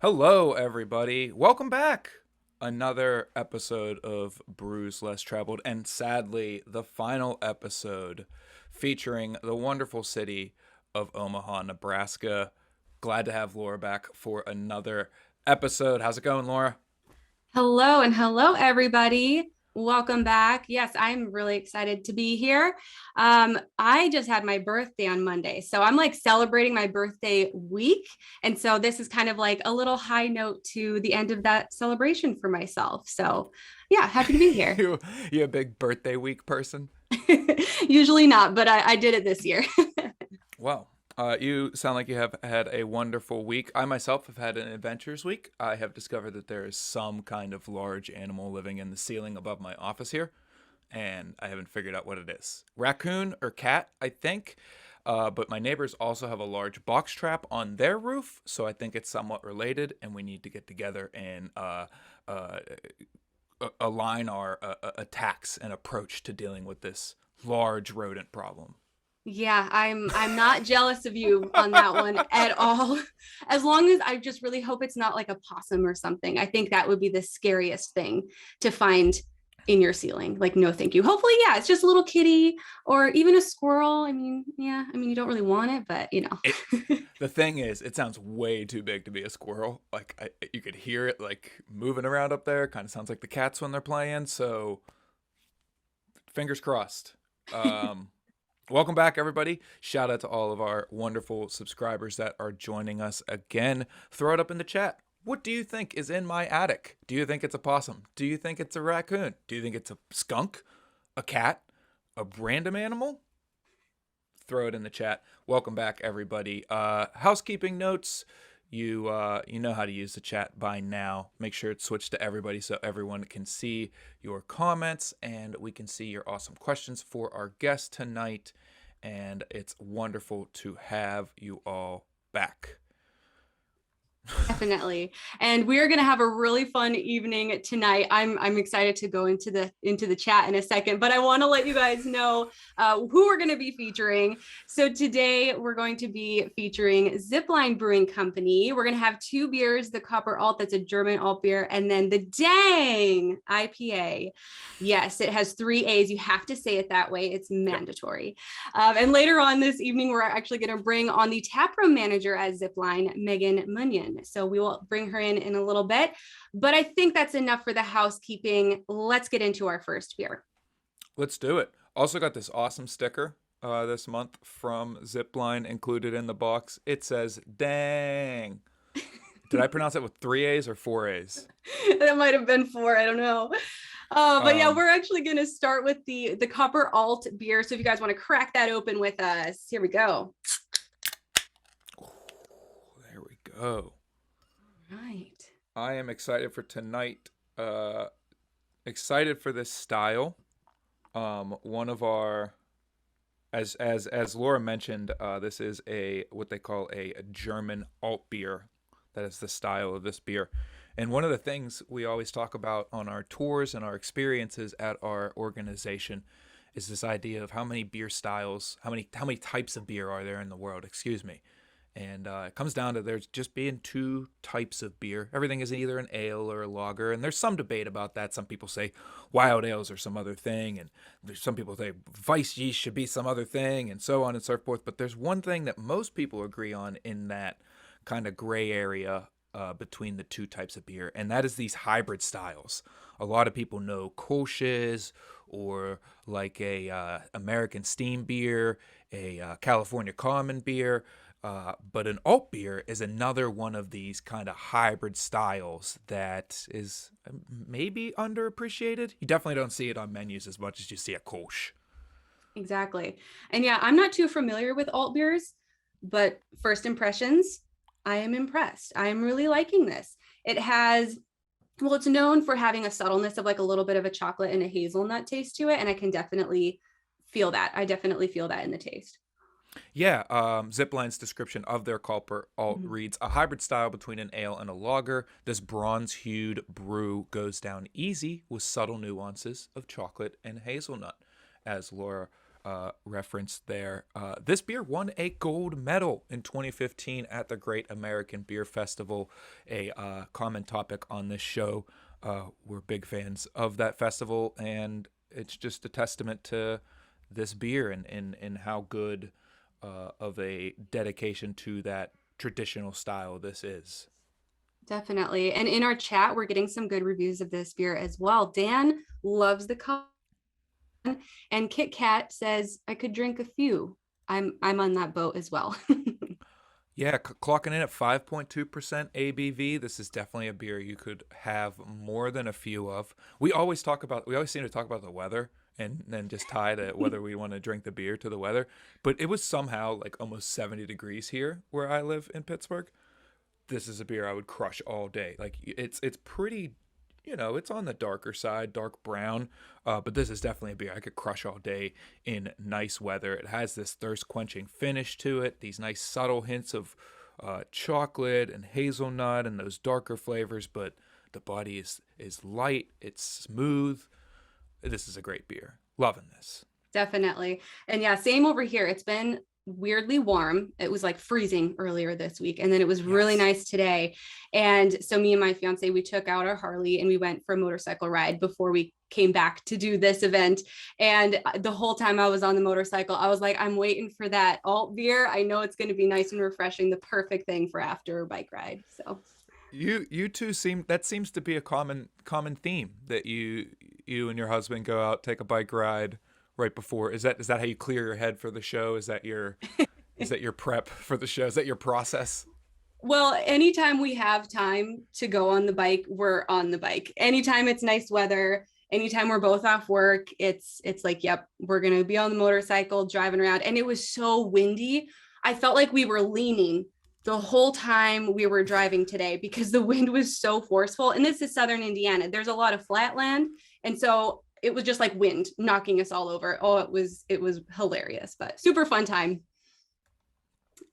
Hello, everybody. Welcome back. Another episode of Brews Less Traveled, and sadly, the final episode featuring the wonderful city of Omaha, Nebraska. Glad to have Laura back for another episode. How's it going, Laura? Hello and hello, everybody. Welcome back. Yes, I'm really excited to be here. I just had my birthday on Monday, so I'm like celebrating my birthday week. And so this is kind of like a little high note to the end of that celebration for myself. So yeah, happy to be here. you you a big birthday week person? Usually not, but I did it this year. Well, you sound like you have had a wonderful week. I myself have had an adventurous week. I have discovered that there is some kind of large animal living in the ceiling above my office here, and I haven't figured out what it is. Raccoon or cat, I think. But my neighbors also have a large box trap on their roof, so I think it's somewhat related, and we need to get together and uh, align our attacks and approach to dealing with this large rodent problem. Yeah, I'm not jealous of you on that one at all. As long as I just really hope it's not like a possum or something. I think that would be the scariest thing to find in your ceiling. Like, no, thank you. Hopefully, yeah, it's just a little kitty or even a squirrel. I mean, yeah, I mean, you don't really want it, but It, the thing is, it sounds way too big to be a squirrel. Like you could hear it like moving around up there. Kind of sounds like the cats when they're playing. So fingers crossed. Um, Welcome back, everybody. Shout out to all of our wonderful subscribers that are joining us again. Throw it up in the chat. What do you think is in my attic? Do you think it's a possum? Do you think it's a raccoon? Do you think it's a skunk? A cat? A random animal? Throw it in the chat. Welcome back, everybody. Housekeeping notes. You know how to use the chat by now. Make sure it's switched to everybody so everyone can see your comments and we can see your awesome questions for our guest tonight. And it's wonderful to have you all back. Definitely. And we are going to have a really fun evening tonight. I'm excited to go into the chat in a second, but I want to let you guys know who we're going to be featuring. So today we're going to be featuring Zipline Brewing Company. We're going to have two beers, the Copper Alt, that's a German alt beer, and then the Daaang IPA. Yes, it has three A's. You have to say it that way. It's Yep. mandatory. And later on this evening, we're actually going to bring on the taproom manager at Zipline, Meghan Munyon. So we will bring her in a little bit. But I think that's enough for the housekeeping. Let's get into our first beer. Let's do it. Also got this awesome sticker this month from Zipline included in the box. It says Daaang. Did I pronounce it with three A's or four A's? That might have been four. I don't know. But yeah, Um, we're actually going to start with the Copper Alt beer. So if you guys want to crack that open with us, here we go. there we go. Right. I am excited for tonight. Excited for this style. One of our, as Laura mentioned, this is a what they call a German alt beer. That is the style of this beer. And one of the things we always talk about on our tours and our experiences at our organization is this idea of how many beer styles, how many types of beer are there in the world. Excuse me. And it comes down to there's just being two types of beer. Everything is either an ale or a lager, and there's some debate about that. Some people say wild ales are some other thing, and there's some people say vice yeast should be some other thing, and so on and so forth. But there's one thing that most people agree on in that kind of gray area between the two types of beer, and that is these hybrid styles. A lot of people know Kolsch's or like a American steam beer, a California common beer. But an alt beer is another one of these kind of hybrid styles that is maybe underappreciated. You definitely don't see it on menus as much as you see a Kolsch. Exactly. And yeah, I'm not too familiar with alt beers, but first impressions, I am impressed. I am really liking this. It has, well, it's known for having a subtleness of like a little bit of a chocolate and a hazelnut taste to it. And I can definitely feel that. I definitely feel that in the taste. Yeah, Zipline's description of their Culper alt Mhm. reads a hybrid style between an ale and a lager. This bronze hued brew goes down easy with subtle nuances of chocolate and hazelnut, as Laura referenced there. This beer won a gold medal in 2015 at the Great American Beer Festival, a common topic on this show. We're big fans of that festival, and it's just a testament to this beer and how good of a dedication to that traditional style this is. Definitely. And in our chat, we're getting some good reviews of this beer as well. Dan loves the color, and Kit Kat says, I could drink a few. I'm on that boat as well. Yeah, clocking in at 5.2% ABV. This is definitely a beer you could have more than a few of. We always seem to talk about the weather and then just tie to whether we want to drink the beer to the weather. But it was somehow like almost 70 degrees here where I live in Pittsburgh. This is a beer I would crush all day. Like it's pretty, it's on the darker side, dark brown, but this is definitely a beer I could crush all day in nice weather. It has this thirst quenching finish to it, these nice subtle hints of chocolate and hazelnut and those darker flavors, but the body is light, it's smooth. This is a great beer. Loving this. Definitely. And yeah, same over here. It's been weirdly warm. It was like freezing earlier this week, and then it was really nice today. And so me and my fiance, we took out our Harley and we went for a motorcycle ride before we came back to do this event. And the whole time I was on the motorcycle, I was like, I'm waiting for that alt beer. I know it's going to be nice and refreshing, the perfect thing for after a bike ride. So you two seems to be a common theme, that you and your husband go out, take a bike ride right before. Is that how you clear your head for the show? Is that your prep for the show? Is that your process? Well, anytime we have time to go on the bike, we're on the bike. Anytime it's nice weather, anytime we're both off work, it's like, yep, we're going to be on the motorcycle driving around. And it was so windy. I felt like we were leaning the whole time we were driving today because the wind was so forceful. And this is Southern Indiana. There's a lot of flat land. And so it was just like wind knocking us all over. Oh, it was hilarious, but super fun time.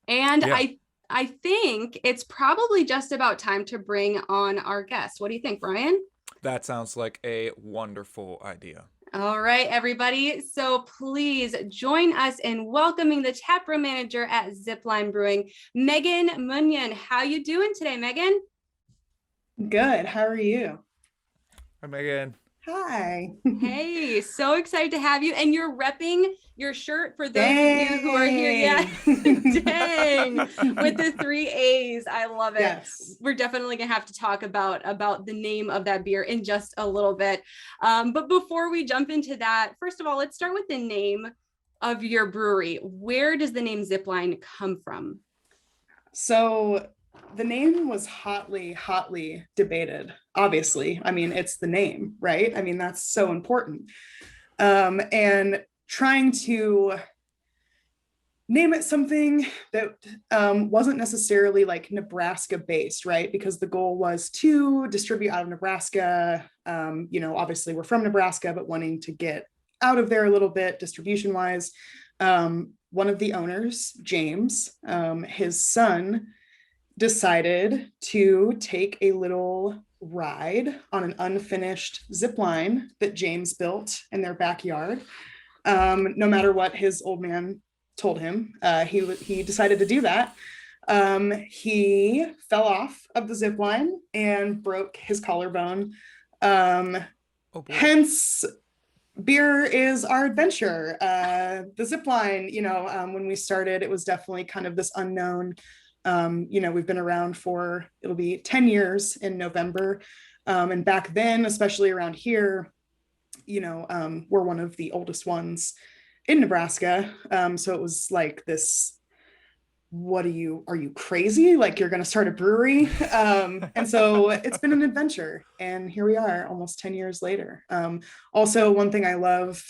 And yeah. I think it's probably just about time to bring on our guest. What do you think, Brian? That sounds like a wonderful idea. All right, everybody. So please join us in welcoming the taproom manager at Zipline Brewing, Meghan Munyon. How you doing today, Meghan? Good. How are you? Hi, Meghan. Hi. Hey, so excited to have you. And you're repping your shirt for those of you who are here. Yeah. Dang. With the 3 A's. I love it. Yes. We're definitely going to have to talk about the name of that beer in just a little bit. But before we jump into that, first of all, let's start with the name of your brewery. Where does the name Zipline come from? So the name was hotly debated, obviously. I mean, it's the name, right? I mean, that's so important. And trying to name it something that wasn't necessarily like Nebraska based, right? Because the goal was to distribute out of Nebraska. Obviously we're from Nebraska, but wanting to get out of there a little bit distribution wise. One of the owners, James, his son, decided to take a little ride on an unfinished zip line that James built in their backyard. No matter what his old man told him, he decided to do that. He fell off of the zip line and broke his collarbone. Hence, beer is our adventure. The zip line, when we started, it was definitely kind of this unknown. We've been around for, it'll be 10 years in November. And back then, especially around here, we're one of the oldest ones in Nebraska. So it was like this, are you crazy? Like you're going to start a brewery? And so it's been an adventure, and here we are almost 10 years later. Also, one thing I love,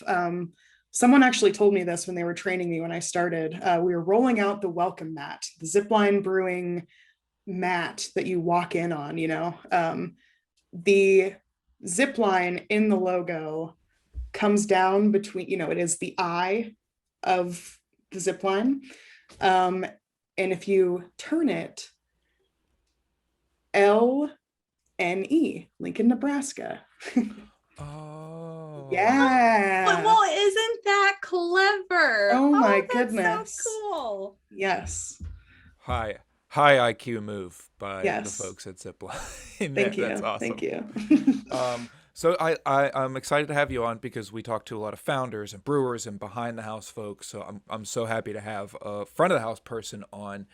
someone actually told me this when they were training me when I started. We were rolling out the welcome mat, the Zipline Brewing mat that you walk in on, the Zipline in the logo comes down between, it is the eye of the Zipline. And if you turn it, LNE, Lincoln, Nebraska. Oh. But Yeah. well, isn't that clever? Oh my Oh, that's so goodness. cool. Yes. High IQ move by the Yes. folks at Zipline. Thank That's you. awesome. Thank you. So I'm excited to have you on because we talk to a lot of founders and brewers and behind the house folks. So I'm so happy to have a front of the house person on,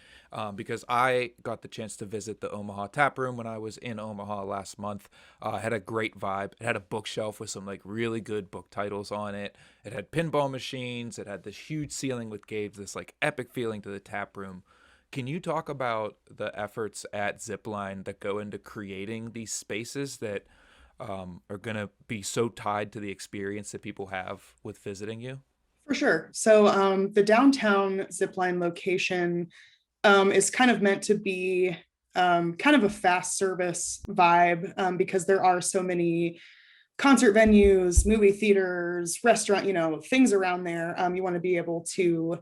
because I got the chance to visit the Omaha tap room when I was in Omaha last month. Had a great vibe. It had a bookshelf with some like really good book titles on it. It had pinball machines. It had this huge ceiling which gave this like epic feeling to the tap room. Can you talk about the efforts at Zipline that go into creating these spaces that are going to be so tied to the experience that people have with visiting you? For sure. So the downtown Zipline location is kind of meant to be kind of a fast service vibe, because there are so many concert venues, movie theaters, restaurant, things around there. You want to be able to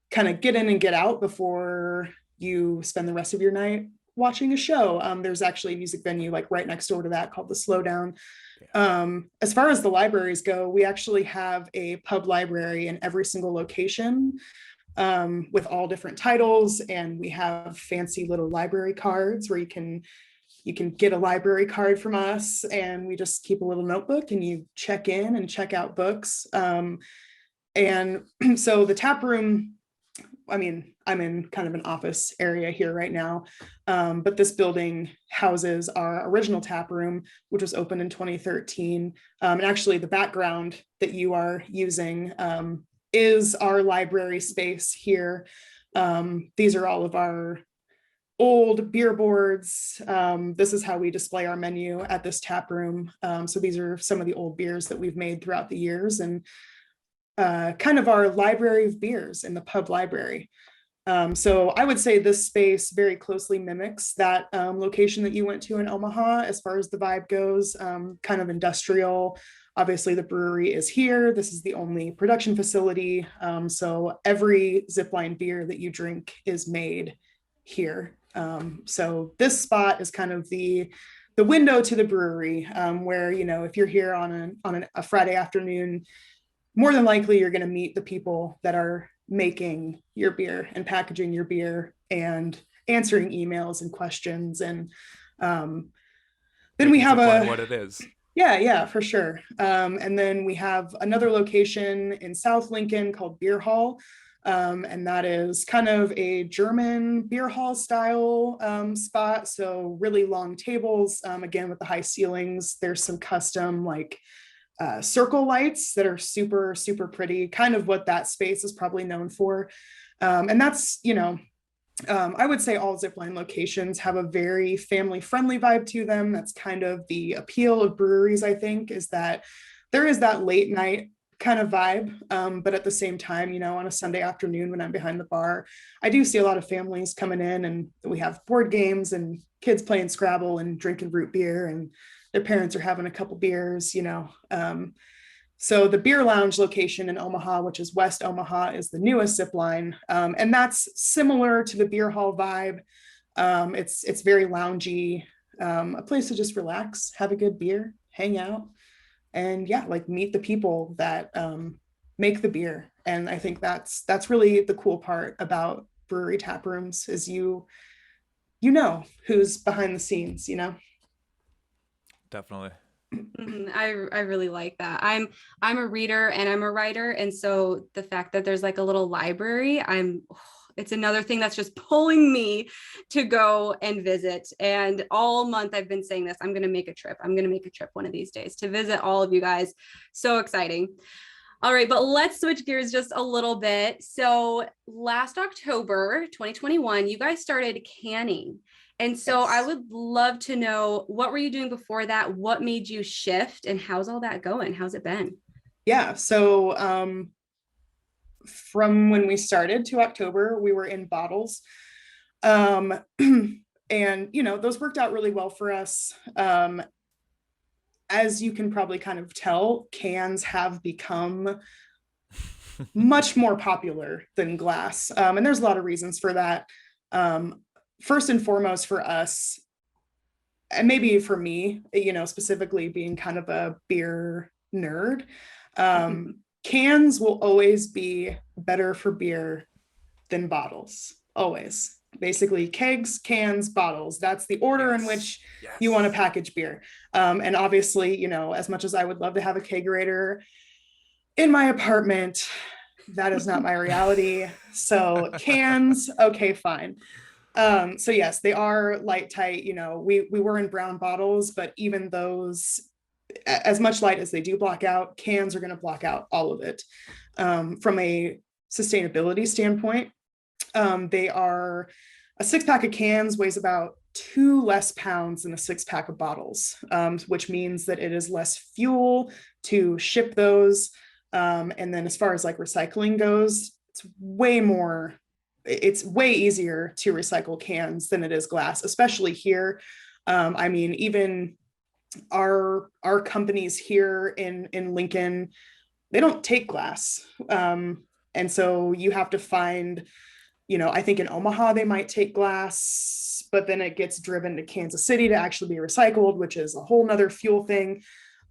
kind of get in and get out before you spend the rest of your night watching a show. There's actually a music venue like right next door to that called the Slowdown. As far as the libraries go, we actually have a pub library in every single location, with all different titles, and we have fancy little library cards where you can get a library card from us, and we just keep a little notebook and you check in and check out books. And so the tap room, I mean, I'm in kind of an office area here right now, but this building houses our original tap room, which was opened in 2013. And actually, the background that you are using is our library space here. These are all of our old beer boards. This is how we display our menu at this tap room. So these are some of the old beers that we've made throughout the years, and kind of our library of beers in the pub library. So I would say this space very closely mimics that location that you went to in Omaha as far as the vibe goes, kind of industrial. Obviously, the brewery is here. This is the only production facility. So every Zipline beer that you drink is made here. So this spot is kind of the window to the brewery, where, if you're here on a Friday afternoon, more than likely you're going to meet the people that are making your beer and packaging your beer and answering emails and questions. And then we have what it is. Yeah, for sure. And then we have another location in South Lincoln called Beer Hall. And that is kind of a German beer hall style spot. So really long tables, again, with the high ceilings. There's some custom like circle lights that are super, super pretty, kind of what that space is probably known for. And that's, I would say all Zipline locations have a very family friendly vibe to them. That's kind of the appeal of breweries, I think, is that there is that late night kind of vibe. But at the same time, on a Sunday afternoon when I'm behind the bar, I do see a lot of families coming in, and we have board games and kids playing Scrabble and drinking root beer, and their parents are having a couple beers. So the beer lounge location in Omaha, which is West Omaha, is the newest Zipline. And that's similar to the beer hall vibe. It's very loungy, a place to just relax, have a good beer, hang out, and yeah, like meet the people that make the beer. And I think that's really the cool part about brewery tap rooms is you know who's behind the scenes. Definitely. I really like that. I'm a reader and I'm a writer, and so the fact that there's like a little library, it's another thing that's just pulling me to go and visit. And all month I've been saying this, I'm going to make a trip. I'm going to make a trip one of these days to visit all of you guys. So exciting. All right, but let's switch gears just a little bit. So last October, 2021, you guys started canning. And so Yes. I would love to know, what were you doing before that? What made you shift, and how's all that going? How's it been? Yeah. So from when we started to October, we were in bottles. And, those worked out really well for us. As you can probably kind of tell, cans have become much more popular than glass. And there's a lot of reasons for that. First and foremost for us, and maybe for me, specifically being kind of a beer nerd, cans will always be better for beer than bottles. Always. Basically, kegs, cans, bottles. That's the order in which you want to package beer. And obviously, as much as I would love to have a kegerator in my apartment, that is not my reality. So cans, okay, fine. So yes, they are light tight. We were in brown bottles, but even those, as much light as they do block out, cans are going to block out all of it. From a sustainability standpoint, they are a 6-pack of cans weighs about 2 less pounds than a 6-pack of bottles, which means that it is less fuel to ship those. And then as far as like recycling goes, it's way easier to recycle cans than it is glass, especially here. I mean, even our companies here in Lincoln, they don't take glass. And so you have to find, I think in Omaha, they might take glass, but then it gets driven to Kansas City to actually be recycled, which is a whole nother fuel thing.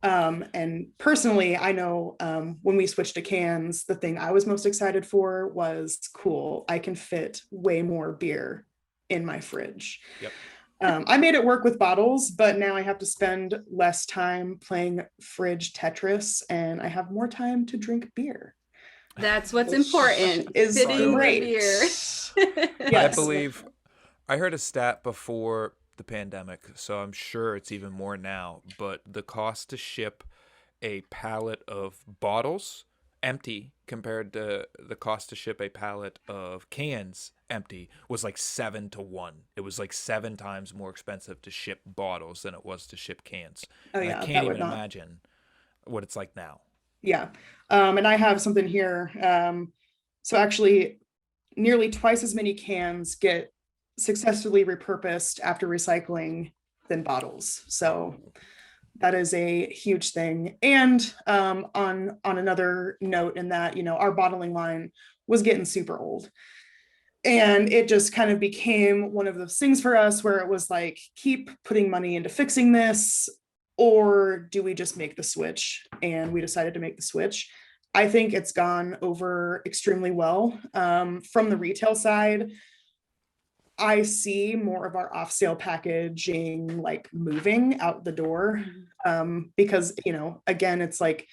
And personally, I know when we switched to cans, the thing I was most excited for was, cool, I can fit way more beer in my fridge. Yep. I made it work with bottles, but now I have to spend less time playing fridge Tetris, and I have more time to drink beer. That's what's important. Is fitting great. the beer. Yes. I believe I heard a stat before the pandemic, so I'm sure it's even more now, but the cost to ship a pallet of bottles empty compared to the cost to ship a pallet of cans empty was like 7-1. It was like 7 times more expensive to ship bottles than it was to ship cans. Oh, and yeah, I can't even imagine what it's like now. Yeah. And I have something here. So actually, nearly twice as many cans get successfully repurposed after recycling than bottles. So that is a huge thing. And on another note in that, our bottling line was getting super old. And it just kind of became one of those things for us where it was like, keep putting money into fixing this, or do we just make the switch? And we decided to make the switch. I think it's gone over extremely well. From the retail side, I see more of our off-sale packaging like moving out the door, because, again, it's like,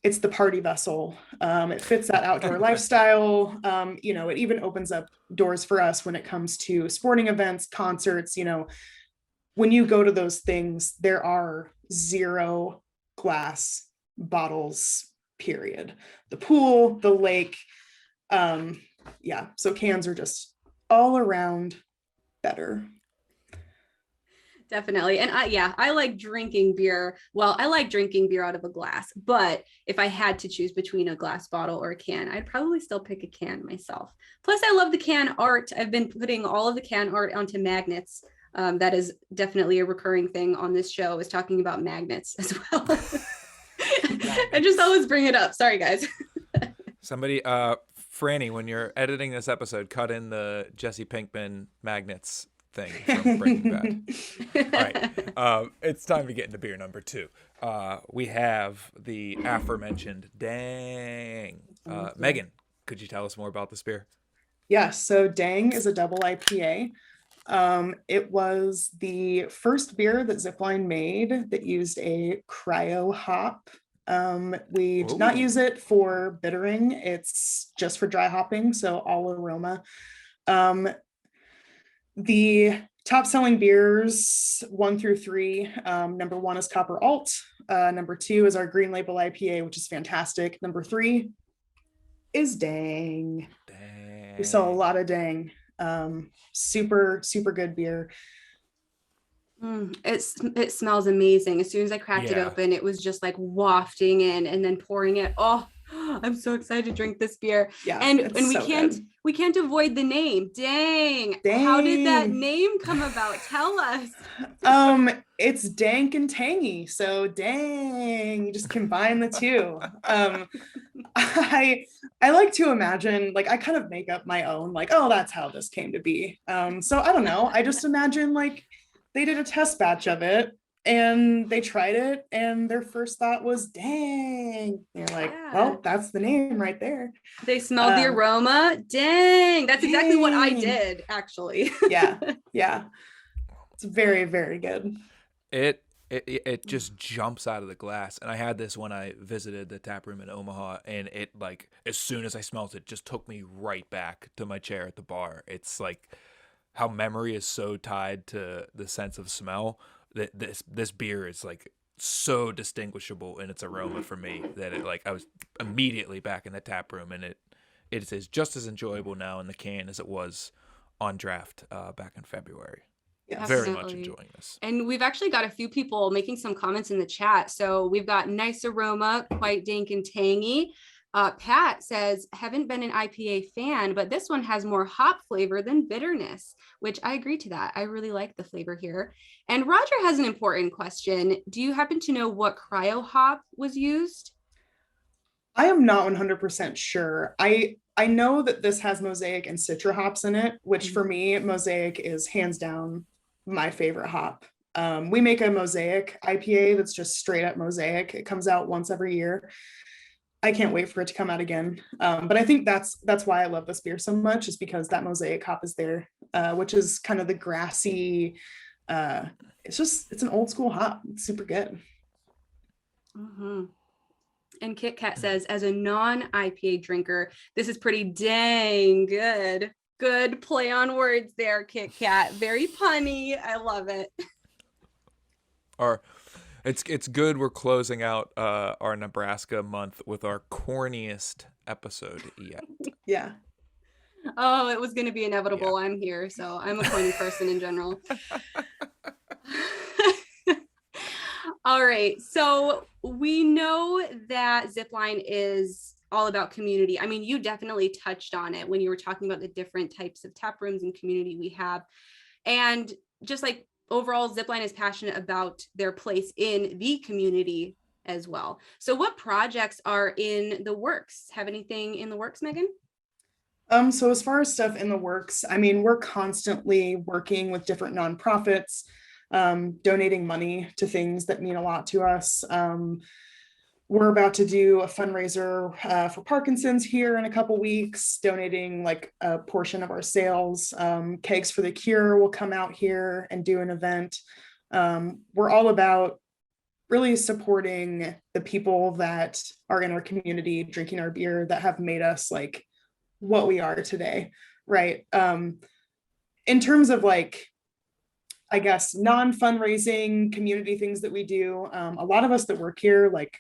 it's the party vessel. It fits that outdoor lifestyle. It even opens up doors for us when it comes to sporting events, concerts. When you go to those things, there are 0 glass bottles, period. The pool, the lake. So cans are just all around better. Definitely. And I like drinking beer. Well, I like drinking beer out of a glass, but if I had to choose between a glass bottle or a can, I'd probably still pick a can myself. Plus, I love the can art. I've been putting all of the can art onto magnets. That is definitely a recurring thing on this show, is talking about magnets as well. I just always bring it up. Sorry, guys. Somebody, Franny, when you're editing this episode, cut in the Jesse Pinkman magnets thing from Breaking Bad. All right, it's time to get into beer number 2. We have the aforementioned Daaang. Meghan, could you tell us more about this beer? Yes, so Daaang is a double IPA. It was the first beer that Zipline made that used a cryo hop. We did not use it for bittering. It's just for dry hopping, so all aroma. The top selling beers 1 through 3, number 1 is Copper Alt. Number 2 is our Green Label IPA, which is fantastic. Number 3 is Daaang. We saw a lot of Daaang. Super, super good beer. It smells amazing. As soon as I cracked it open, it was just like wafting in and then pouring it. Oh, I'm so excited to drink this beer. Yeah, and we can't avoid the name. Daaang. How did that name come about? Tell us. It's dank and tangy, so dang, you just combine the two. I like to imagine, like, I kind of make up my own, like, oh, that's how this came to be. So I don't know, I just imagine like they did a test batch of it and they tried it and their first thought was Daaang. They're like, well, that's the name right there. They smelled the aroma. Dang, that's exactly what I did, actually. Yeah. It's very, very good. It just jumps out of the glass. And I had this when I visited the tap room in Omaha, and it, like, as soon as I smelled it, just took me right back to my chair at the bar. It's like how memory is so tied to the sense of smell that this beer is like so distinguishable in its aroma for me that it, like, I was immediately back in the tap room, and it is just as enjoyable now in the can as it was on draft back in February. Yes. Very much enjoying this. And we've actually got a few people making some comments in the chat. So we've got nice aroma, quite dank and tangy. Pat says, haven't been an IPA fan, but this one has more hop flavor than bitterness, which I agree to that. I really like the flavor here. And Roger has an important question. Do you happen to know what cryo hop was used? I am not 100% sure. I know that this has Mosaic and Citra hops in it, which for me, Mosaic is hands down my favorite hop. We make a Mosaic IPA that's just straight up Mosaic. It comes out once every year. I can't wait for it to come out again. But I think that's why I love this beer so much, is because that Mosaic hop is there, which is kind of the grassy, it's an old school hop. It's super good. Mm-hmm. And Kit Kat says, as a non-IPA drinker, this is pretty dang good. Good play on words there, Kit Kat. Very punny. I love it. It's good we're closing out our Nebraska month with our corniest episode yet. Yeah. Oh, it was going to be inevitable. Yeah. I'm here, so I'm a corny person in general. All right. So we know that Zipline is all about community. I mean, you definitely touched on it when you were talking about the different types of tap rooms and community we have. And just like overall, Zipline is passionate about their place in the community as well. So what projects are in the works? Have anything in the works, Meghan? So as far as stuff in the works, I mean, we're constantly working with different nonprofits, donating money to things that mean a lot to us. We're about to do a fundraiser for Parkinson's here in a couple weeks, donating like a portion of our sales. Kegs for the Cure will come out here and do an event. We're all about really supporting the people that are in our community, drinking our beer, that have made us like what we are today, right? In terms of like, I guess, non-fundraising community things that we do, a lot of us that work here, like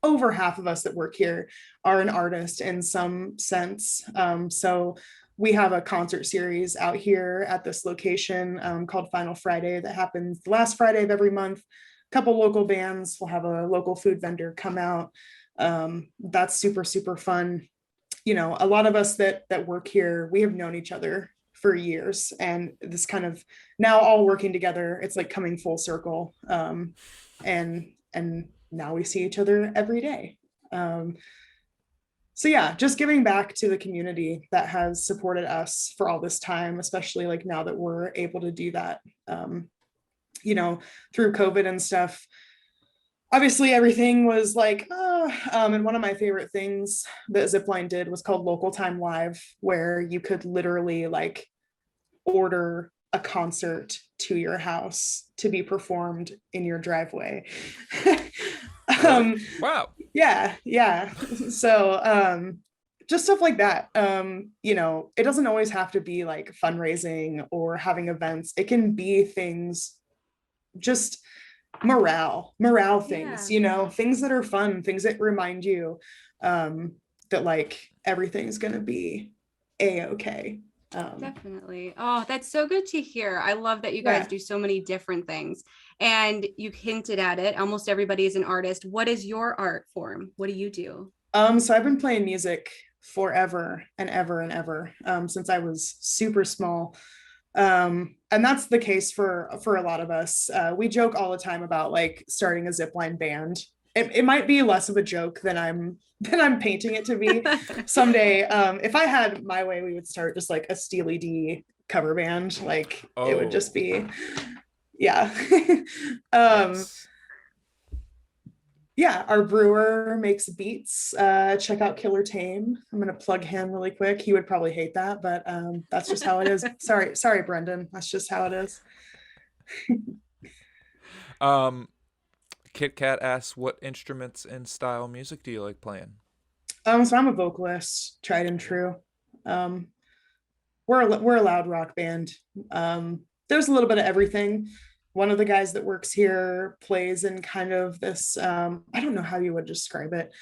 over half of us that work here, are an artist in some sense. So we have a concert series out here at this location called Final Friday that happens the last Friday of every month. A couple local bands, we'll have a local food vendor come out. That's super, super fun. You know, a lot of us that work here, we have known each other for years, and this kind of now all working together, it's like coming full circle. And now we see each other every day. So yeah, just giving back to the community that has supported us for all this time, especially like now that we're able to do that, you know, through COVID and stuff. Obviously everything was like, and one of my favorite things that Zipline did was called Local Time Live, where you could literally like order a concert to your house to be performed in your driveway. Wow. Yeah. So just stuff like that. You know, it doesn't always have to be like fundraising or having events. It can be things, just morale things, you know, things that are fun, things that remind you that like everything's gonna be a-okay. Definitely. Oh, that's so good to hear. I love that you guys do so many different things, and you hinted at it. Almost everybody is an artist. What is your art form? What do you do? So I've been playing music forever and ever and ever, since I was super small. And that's the case for a lot of us. We joke all the time about like starting a Zipline band. It might be less of a joke than I'm painting it to be someday. If I had my way, we would start just like a Steely D cover band. Like it would just Oh, be, yeah. um, yes. yeah, our brewer makes beats. Check out Killer Tame. I'm gonna plug him really quick. He would probably hate that, but that's just how it is. Sorry, Brendan. That's just how it is. Um, Kit Kat asks, what instruments and style music do you like playing? So I'm a vocalist, tried and Yeah. true. Um, we're a loud rock band. There's a little bit of everything. One of the guys that works here plays in kind of this I don't know how you would describe it.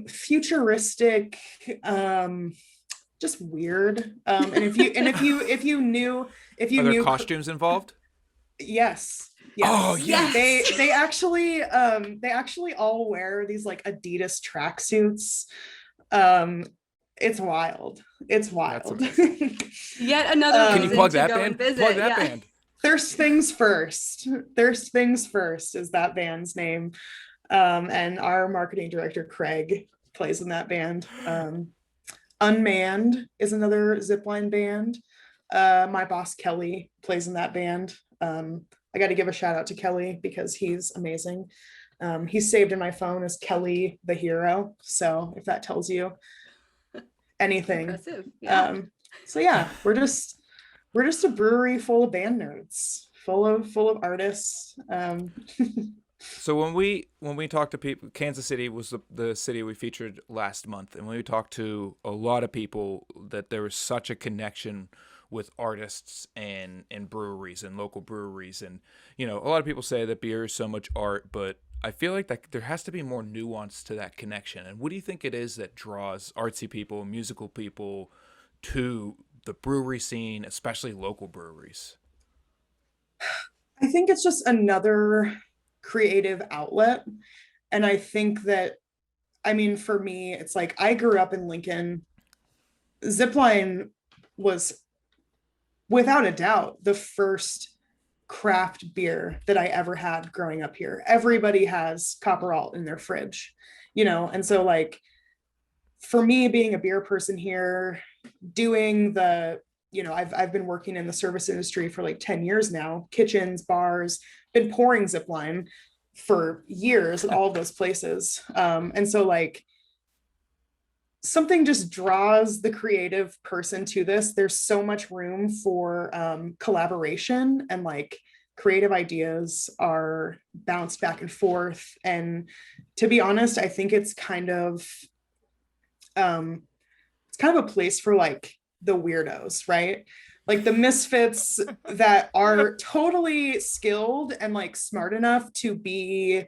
Futuristic, um, just weird. And if you Are there knew, costumes involved? yes, Oh, yes. Yes. They actually all wear these like Adidas tracksuits. Um, it's wild. It's that's wild. amazing. Yet another Can you um, reason plug to that go and band? Plug visit. that Yeah. band. There's Things First. There's Things First is that band's name. And our marketing director, Craig, plays in that band. Unmanned is another Zipline band. My boss, Kelly, plays in that band. I got to give a shout out to Kelly because he's amazing. He's saved in my phone as Kelly the Hero. So if that tells you anything. Impressive. Yeah. So yeah, we're just a brewery full of band nerds, full of artists. So when we talk to people, Kansas City was the city we featured last month, and when we talked to a lot of people, that there was such a connection with artists and breweries and local breweries, and a lot of people say that beer is so much art, but I feel like that there has to be more nuance to that connection. And what do you think it is that draws artsy people, musical people to the brewery scene, especially local breweries? I think it's just another creative outlet. And I think that, I mean, for me, it's like I grew up in Lincoln. Zipline was without a doubt the first craft beer that I ever had growing up here. Everybody has Copper Alt in their fridge, and so like for me being a beer person here, doing I've been working in the service industry for like 10 years now, kitchens, bars, been pouring Zipline for years at all of those places. And so like something just draws the creative person to this. There's so much room for collaboration, and like creative ideas are bounced back and forth. And to be honest, I think it's kind of a place for like the weirdos, right? Like the misfits that are totally skilled and like smart enough to be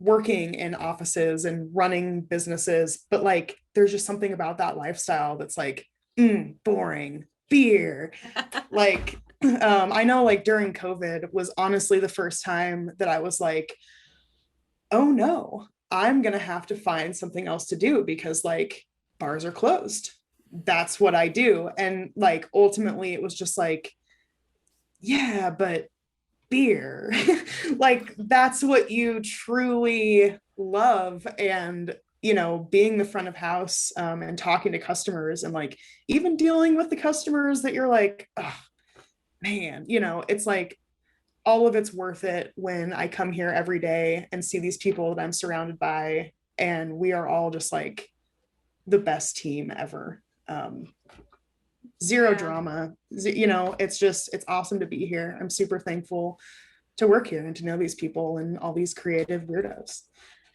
working in offices and running businesses, but like there's just something about that lifestyle that's like boring beer. Like I know like during COVID was honestly the first time that I was like, oh no, I'm gonna have to find something else to do because like bars are closed. That's what I do. And like ultimately it was just like, yeah, but beer. Like that's what you truly love. And being the front of house, and talking to customers, and like even dealing with the customers that you're like, oh man, it's like all of it's worth it when I come here every day and see these people that I'm surrounded by, and we are all just like the best team ever. Zero Yeah. drama. It's awesome to be here. I'm super thankful to work here and to know these people and all these creative weirdos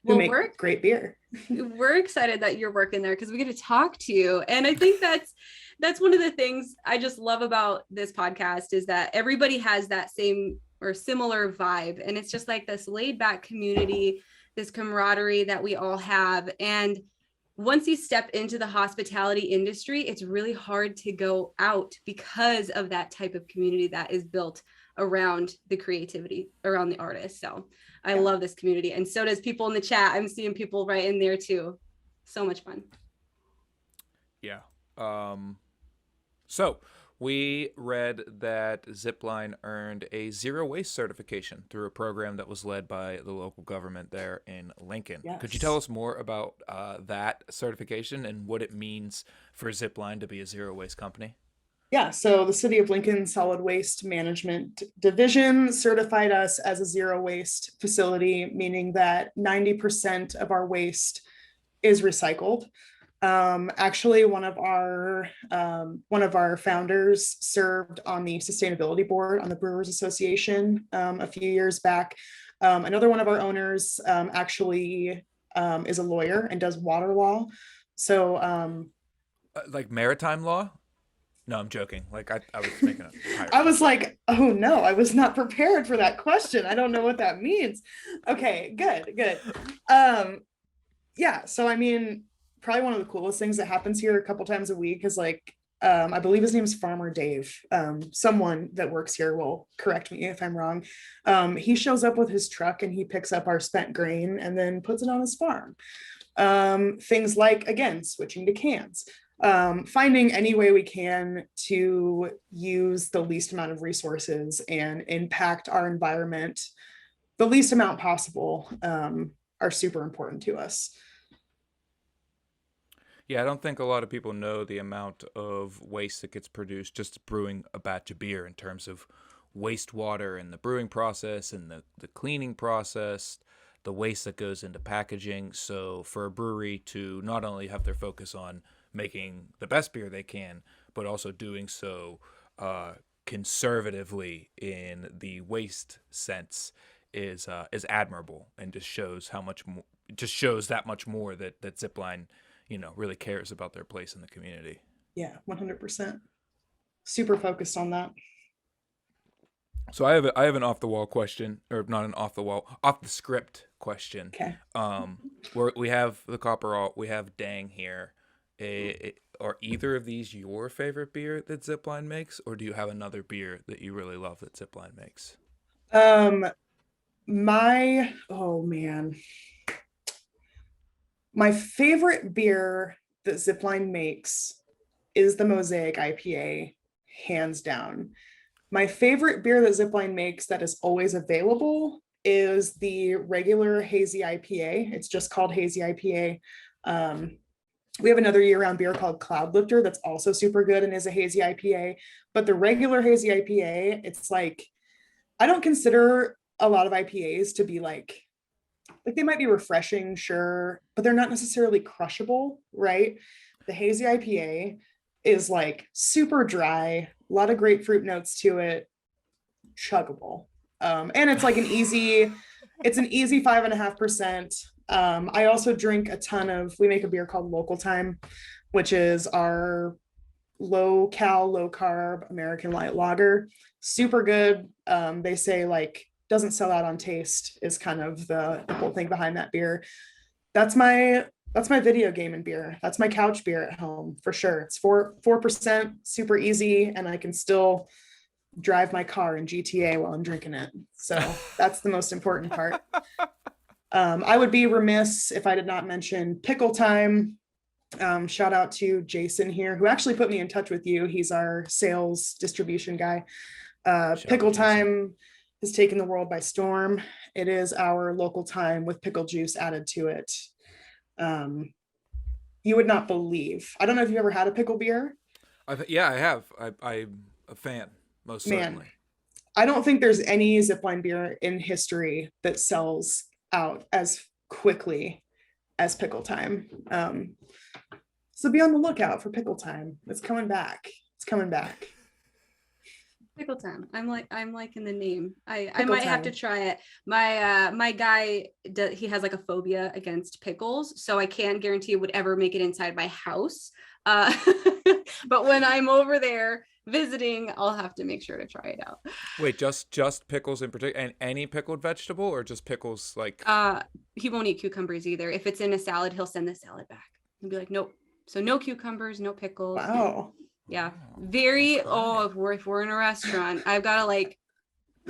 who Well, make great beer. we're excited that you're working there because we get to talk to you. And I think that's one of the things I just love about this podcast is that everybody has that same or similar vibe. And it's just like this laid back community, this camaraderie that we all have. And once you step into the hospitality industry, it's really hard to go out because of that type of community that is built around the creativity, around the artist. So I love this community. And so does people in the chat. I'm seeing people right in there too. So much fun. Yeah. So we read that Zipline earned a zero waste certification through a program that was led by the local government there in Lincoln. Yes. Could you tell us more about that certification and what it means for Zipline to be a zero waste company? Yeah, so the City of Lincoln Solid Waste Management Division certified us as a zero waste facility, meaning that 90% of our waste is recycled. Actually, one of our founders served on the sustainability board on the Brewers Association a few years back. Another one of our owners actually is a lawyer and does water law. So Like maritime law? No, I'm joking. Like I was making a pirate I was joke. like, oh no, I was not prepared for that question. I don't know what that means. Okay, good. Um, yeah, so I mean, probably one of the coolest things that happens here a couple times a week is like, I believe his name is Farmer Dave. Someone that works here will correct me if I'm wrong. He shows up with his truck and he picks up our spent grain and then puts it on his farm. Things like, again, switching to cans, finding any way we can to use the least amount of resources and impact our environment the least amount possible, are super important to us. Yeah, I don't think a lot of people know the amount of waste that gets produced just brewing a batch of beer in terms of wastewater and the brewing process and the cleaning process, the waste that goes into packaging. So for a brewery to not only have their focus on making the best beer they can, but also doing so conservatively in the waste sense is admirable and just shows how much more, just shows that much more that Zipline, really cares about their place in the community. Yeah, 100%. Super focused on that. So I have an off the wall question, or not an off the wall, off the script question. Okay. We have the Copper Alt, we have Daaang here. Are either of these your favorite beer that Zipline makes, or do you have another beer that you really love that Zipline makes? Um, oh man, my favorite beer that Zipline makes is the Mosaic IPA, hands down. My favorite beer that Zipline makes that is always available is the regular hazy IPA. It's just called hazy IPA. We have another year-round beer called Cloud Lifter that's also super good and is a hazy IPA. But the regular hazy IPA, it's like, I don't consider a lot of IPAs to be like they might be refreshing, sure, but they're not necessarily crushable, right? The hazy IPA is like super dry, a lot of grapefruit notes to it, chuggable. And it's like it's an easy 5.5%. I also drink a ton we make a beer called Local Time, which is our low cal, low carb American light lager. Super good. They say like doesn't sell out on taste is kind of the whole thing behind that beer. That's my video game and beer. That's my couch beer at home for sure. It's 4%, super easy, and I can still drive my car in GTA while I'm drinking it. So that's the most important part. I would be remiss if I did not mention Pickle Time. Shout out to Jason here, who actually put me in touch with you. He's our sales distribution guy. Pickle Time has taken the world by storm. It is our local time with pickle juice added to it. You would not believe. I don't know if you ever had a pickle beer. Yeah, I have. I'm a fan, most certainly. I don't think there's any Zipline beer in history that sells out as quickly as Pickle Time. So be on the lookout for Pickle Time. It's coming back. It's coming back. Pickle Time. I'm liking the name. I Pickle might Time. have to try it. My guy, he has like a phobia against pickles, so I can't guarantee it would ever make it inside my house. But when I'm over there visiting, I'll have to make sure to try it out. Wait, just pickles in particular, and any pickled vegetable, or just pickles like? He won't eat cucumbers either. If it's in a salad, he'll send the salad back. He'll be like, nope. So no cucumbers, no pickles. Wow. Yeah, very. Oh, if we're in a restaurant, I've got to like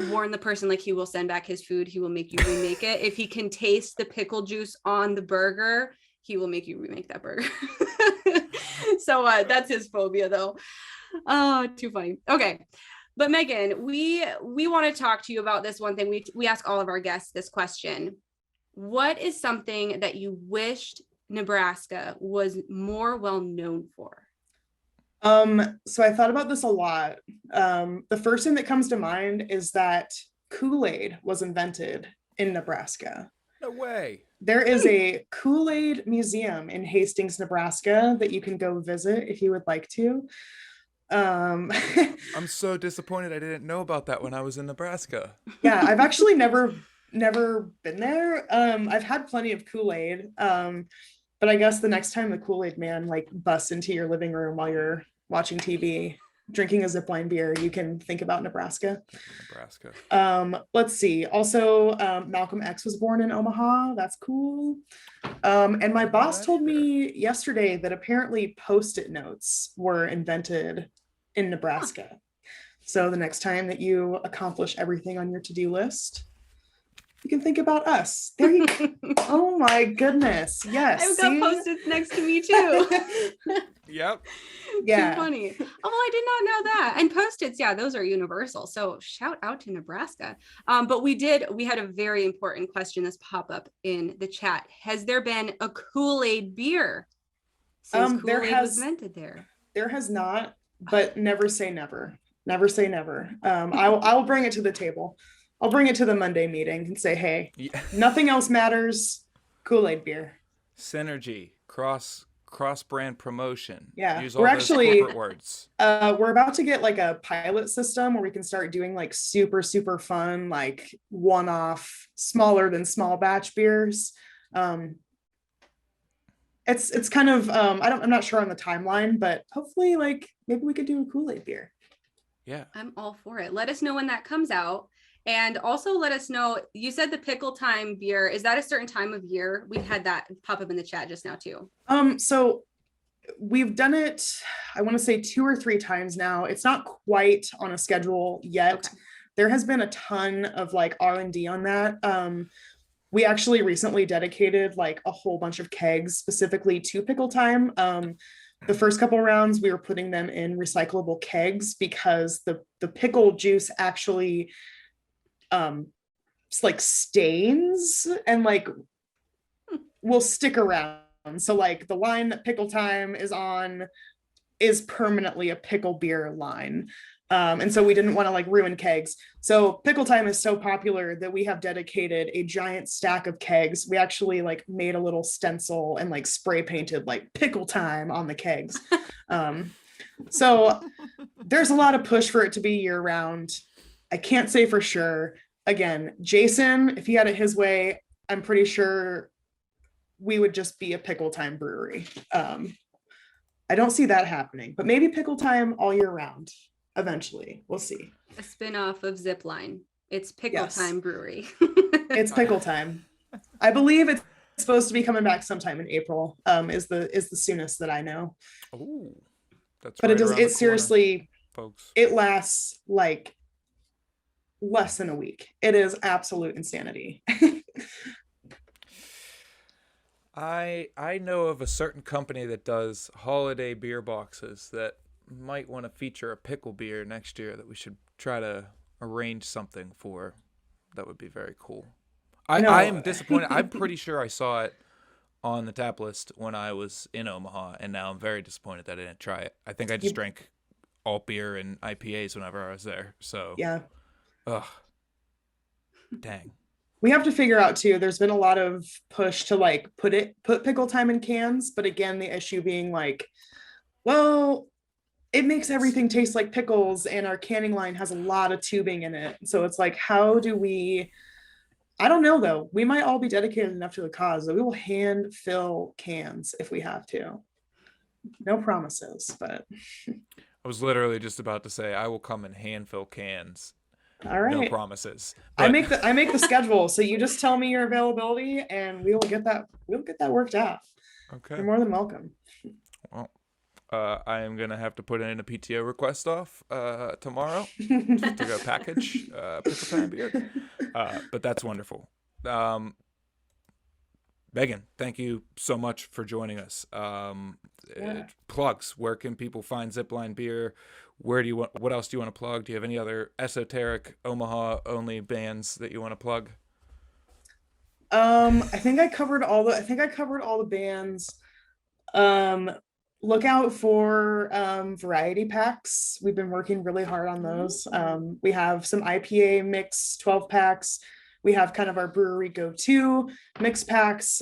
warn the person, like he will send back his food. He will make you remake it. If he can taste the pickle juice on the burger, he will make you remake that burger. So that's his phobia though. Oh, too funny. Okay. But Meghan, we want to talk to you about this one thing. We ask all of our guests this question. What is something that you wished Nebraska was more well known for? So I thought about this a lot. The first thing that comes to mind is that Kool-Aid was invented in Nebraska. No way. There is a Kool-Aid museum in Hastings, Nebraska that you can go visit if you would like to. Um, I'm so disappointed I didn't know about that when I was in Nebraska. yeah, I've actually never been there. I've had plenty of Kool-Aid. But I guess the next time the Kool-Aid man like busts into your living room while you're watching TV, drinking a Zipline beer, you can think about Nebraska. Nebraska. Let's see. Also, Malcolm X was born in Omaha. That's cool. And my boss told me yesterday that apparently Post-it notes were invented in Nebraska. So the next time that you accomplish everything on your to-do list, you can think about us. There you go. Oh my goodness. Yes. I've got Post-its next to me too. Yep. Yeah. Too funny. Oh, I did not know that. And Post-its, yeah, those are universal. So shout out to Nebraska. But we had a very important question that's pop up in the chat. Has there been a Kool-Aid beer since Kool-Aid was invented there? There has not, but never say never. Never say never. I'll bring it to the table. I'll bring it to the Monday meeting and say, hey, nothing else matters. Kool-Aid beer. Synergy, cross-brand promotion. Yeah, Use all we're those actually corporate words. We're about to get like a pilot system where we can start doing like super fun, like one-off, smaller than small batch beers. It's kind of I'm not sure on the timeline, but hopefully like maybe we could do a Kool-Aid beer. Yeah, I'm all for it. Let us know when that comes out. And also let us know, you said the pickle time beer, is that a certain time of year? We've had that pop up in the chat just now too. So we've done it, I want to say 2 or 3 times now. It's not quite on a schedule yet. Okay. There has been a ton of like R&D on that. We actually recently dedicated like a whole bunch of kegs specifically to pickle time. The first couple rounds, we were putting them in recyclable kegs because the pickle juice actually like stains and like will stick around. So like the line that Pickle Time is on is permanently a pickle beer line. And so we didn't want to like ruin kegs. So Pickle Time is so popular that we have dedicated a giant stack of kegs. We actually like made a little stencil and like spray painted like Pickle Time on the kegs. So there's a lot of push for it to be year round. I can't say for sure. Again, Jason, if he had it his way, I'm pretty sure we would just be a Pickle Time brewery. I don't see that happening, but maybe Pickle Time all year round. Eventually, we'll see. A spin-off of Zipline. It's Pickle Time Brewery. It's Pickle Time. I believe it's supposed to be coming back sometime in April. Is the soonest that I know. Oh, that's. But right, it seriously, folks. It lasts like less than a week. It is absolute insanity. I know of a certain company that does holiday beer boxes that might want to feature a pickle beer next year that we should try to arrange something for. That would be very cool. I am disappointed. I'm pretty sure I saw it on the tap list when I was in Omaha, and now I'm very disappointed that I didn't try it. I think I just drank alt beer and IPAs whenever I was there. So yeah. Ugh. Dang. We have to figure out too, there's been a lot of push to like put Pickle Time in cans, but again, the issue being like, well, it makes everything taste like pickles and our canning line has a lot of tubing in it. So it's like, how do we, I don't know though. We might all be dedicated enough to the cause that we will hand fill cans if we have to. No promises, but. I was literally just about to say, I will come and hand fill cans. All right. No promises. But I make the schedule. So you just tell me your availability and we'll get that worked out. Okay. You're more than welcome. Well, I am going to have to put in a PTO request off tomorrow to go package Pickle Time beer. But that's wonderful. Megan, thank you so much for joining us. Plugs, where can people find Zipline beer? What else do you want to plug? Do you have any other esoteric Omaha only bands that you want to plug? I think I covered all the bands. look out for variety packs. We've been working really hard on those. We have some IPA mix 12 packs. We have kind of our brewery go-to mix packs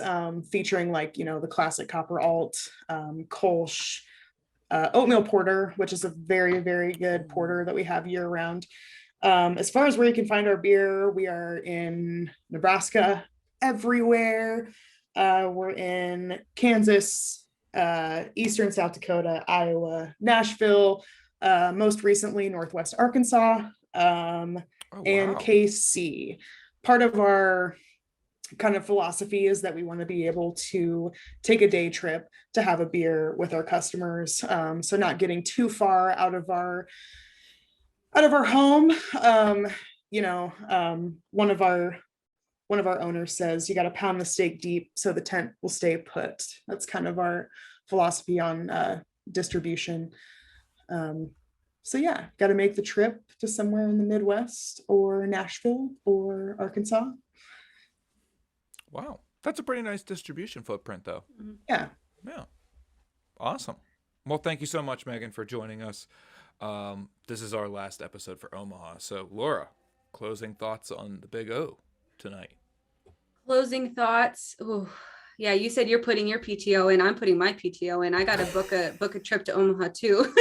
featuring like, you know, the classic copper alt, Kolsch, oatmeal porter, which is a very, very good porter that we have year round. As far as where you can find our beer, we are in Nebraska, everywhere. We're in Kansas, Eastern South Dakota, Iowa, Nashville, most recently Northwest Arkansas, and wow. KC. Part of our kind of philosophy is that we want to be able to take a day trip to have a beer with our customers. So not getting too far out of our home. You know, one of our owners says you got to pound the steak deep so the tent will stay put. That's kind of our philosophy on distribution. So yeah, got to make the trip to somewhere in the Midwest or Nashville or Arkansas. Wow. That's a pretty nice distribution footprint, though. Yeah. Yeah. Awesome. Well, thank you so much, Meghan, for joining us. This is our last episode for Omaha. So, Laura, closing thoughts on the Big O tonight. Closing thoughts. Ooh, yeah, you said you're putting your PTO in. I'm putting my PTO in. I got to book a trip to Omaha too.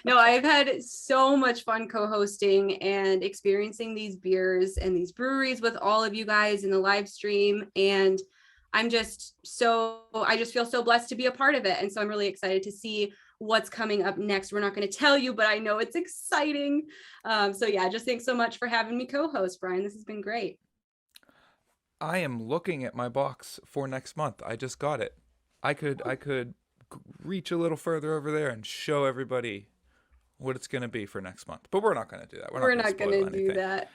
No, I've had so much fun co-hosting and experiencing these beers and these breweries with all of you guys in the live stream. And I just feel so blessed to be a part of it. And so I'm really excited to see what's coming up next. We're not going to tell you, but I know it's exciting. So yeah, just thanks so much for having me co-host, Brian. This has been great. I am looking at my box for next month. I just got it. I could reach a little further over there and show everybody what it's going to be for next month. But we're not going to do that. We're not going to do that.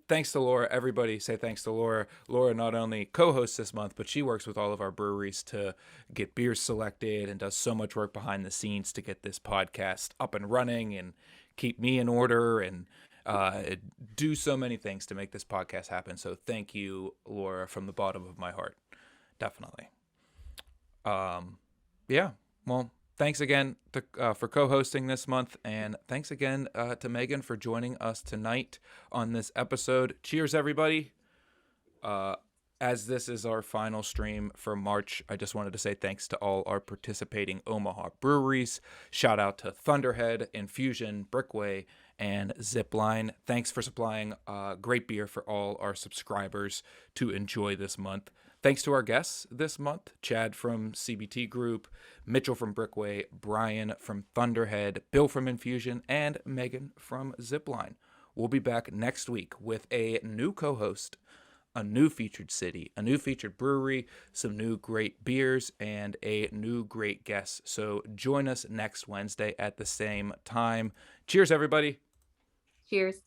Thanks to Laura. Everybody say thanks to Laura. Laura not only co-hosts this month, but she works with all of our breweries to get beers selected and does so much work behind the scenes to get this podcast up and running and keep me in order and do so many things to make this podcast happen. So thank you, Laura, from the bottom of my heart. Definitely. Yeah. Well, thanks again for co-hosting this month, and thanks again to Meghan for joining us tonight on this episode. Cheers, everybody. As this is our final stream for March, I just wanted to say thanks to all our participating Omaha breweries. Shout out to Thunderhead, Infusion, Brickway, and Zipline. Thanks for supplying great beer for all our subscribers to enjoy this month. Thanks to our guests this month, Chad from CBT Group, Mitchell from Brickway, Brian from Thunderhead, Bill from Infusion, and Meghan from Zipline. We'll be back next week with a new co-host, a new featured city, a new featured brewery, some new great beers, and a new great guest. So join us next Wednesday at the same time. Cheers, everybody. Cheers.